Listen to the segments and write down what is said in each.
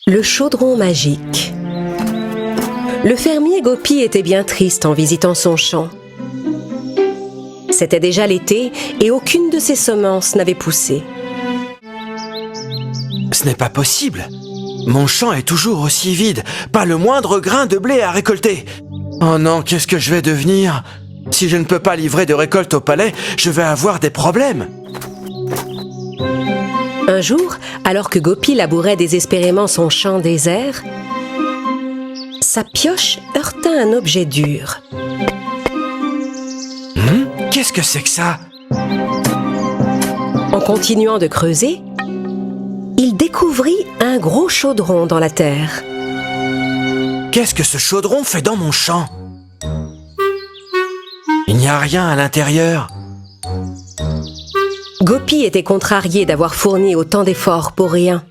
Le chaudron magique. Le fermier Gopi était bien triste en visitant son champ. C'était déjà l'été et aucune de ses semences n'avait poussé. Ce n'est pas possible. Mon champ est toujours aussi vide. Pas le moindre grain de blé à récolter. Oh non, qu'est-ce que je vais devenir? Si je ne peux pas livrer de récolte au palais, je vais avoir des problèmes. Un jour, alors que Gopi labourait désespérément son champ désert, sa pioche heurta un objet dur. Qu'est-ce que c'est que ça? En continuant de creuser, il découvrit un gros chaudron dans la terre. Qu'est-ce que ce chaudron fait dans mon champ? Il n'y a rien à l'intérieur. Gopi était contrarié d'avoir fourni autant d'efforts pour rien.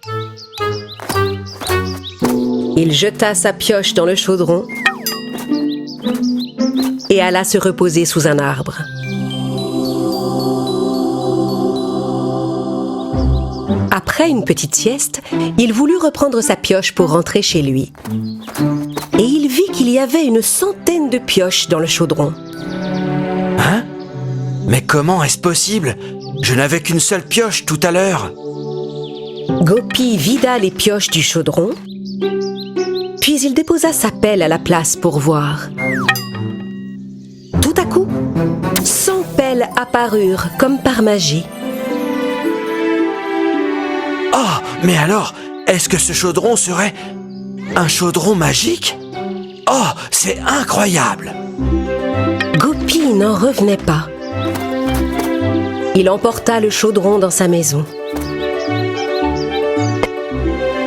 Il jeta sa pioche dans le chaudron et alla se reposer sous un arbre. Après une petite sieste, il voulut reprendre sa pioche pour rentrer chez lui. Et il vit qu'il y avait une centaine de pioches dans le chaudron. Hein? Mais comment est-ce possible? Je n'avais qu'une seule pioche tout à l'heure. Gopi vida les pioches du chaudron, puis il déposa sa pelle à la place pour voir. Tout à coup, 100 pelles apparurent comme par magie. Oh, mais alors, est-ce que ce chaudron serait un chaudron magique? Oh, c'est incroyable! Gopi n'en revenait pas. Il emporta le chaudron dans sa maison.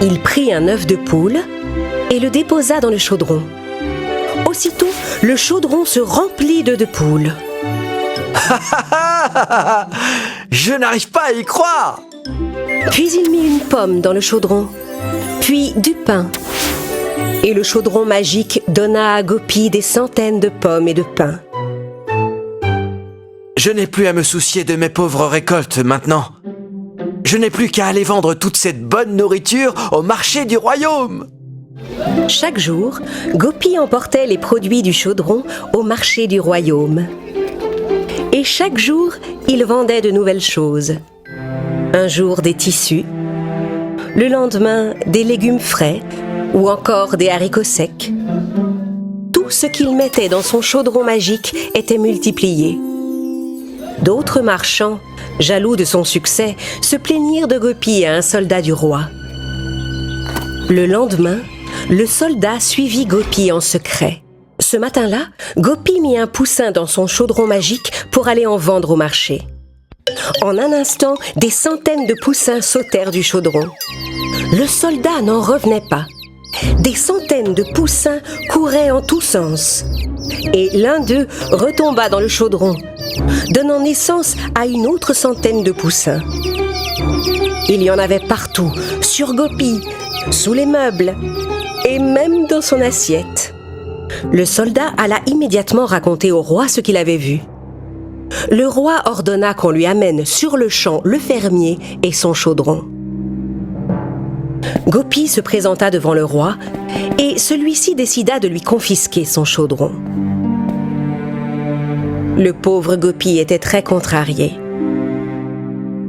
Il prit un œuf de poule et le déposa dans le chaudron. Aussitôt, le chaudron se remplit d'œufs de poule. Je n'arrive pas à y croire! Puis il mit une pomme dans le chaudron, puis du pain. Et le chaudron magique donna à Gopi des centaines de pommes et de pain. Je n'ai plus à me soucier de mes pauvres récoltes maintenant. Je n'ai plus qu'à aller vendre toute cette bonne nourriture au marché du royaume. Chaque jour, Gopi emportait les produits du chaudron au marché du royaume. Et chaque jour, il vendait de nouvelles choses. Un jour des tissus, le lendemain des légumes frais ou encore des haricots secs. Tout ce qu'il mettait dans son chaudron magique était multiplié. D'autres marchands, jaloux de son succès, se plaignirent de Gopi à un soldat du roi. Le lendemain, le soldat suivit Gopi en secret. Ce matin-là, Gopi mit un poussin dans son chaudron magique pour aller en vendre au marché. En un instant, des centaines de poussins sautèrent du chaudron. Le soldat n'en revenait pas. Des centaines de poussins couraient en tous sens. Et l'un d'eux retomba dans le chaudron, donnant naissance à une autre centaine de poussins. Il y en avait partout, sur Gopi, sous les meubles et même dans son assiette. Le soldat alla immédiatement raconter au roi ce qu'il avait vu. Le roi ordonna qu'on lui amène sur le champ le fermier et son chaudron. Gopi se présenta devant le roi et celui-ci décida de lui confisquer son chaudron. Le pauvre Gopi était très contrarié.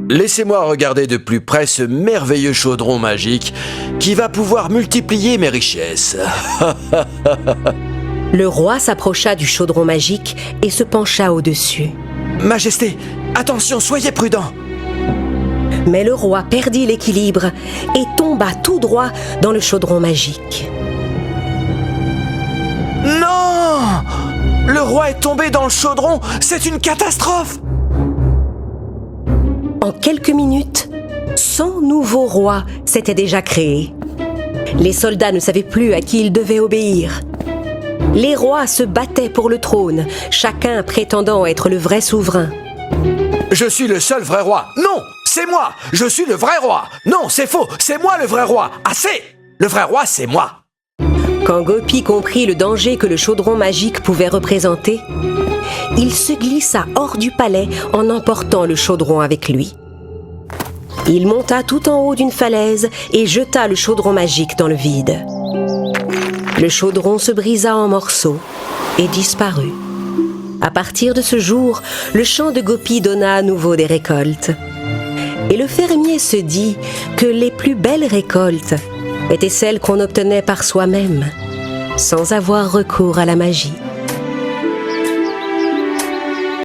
Laissez-moi regarder de plus près ce merveilleux chaudron magique qui va pouvoir multiplier mes richesses. Le roi s'approcha du chaudron magique et se pencha au-dessus. Majesté, attention, soyez prudent. Mais le roi perdit l'équilibre et tomba tout droit dans le chaudron magique. Non! Le roi est tombé dans le chaudron, c'est une catastrophe! En quelques minutes, 100 nouveaux rois s'étaient déjà créés. Les soldats ne savaient plus à qui ils devaient obéir. Les rois se battaient pour le trône, chacun prétendant être le vrai souverain. Je suis le seul vrai roi. Non, c'est moi. Je suis le vrai roi. Non, c'est faux. C'est moi le vrai roi. Assez. Le vrai roi, c'est moi. Quand Gopi comprit le danger que le chaudron magique pouvait représenter, il se glissa hors du palais en emportant le chaudron avec lui. Il monta tout en haut d'une falaise et jeta le chaudron magique dans le vide. Le chaudron se brisa en morceaux et disparut. À partir de ce jour, le champ de Gopi donna à nouveau des récoltes. Et le fermier se dit que les plus belles récoltes étaient celles qu'on obtenait par soi-même, sans avoir recours à la magie.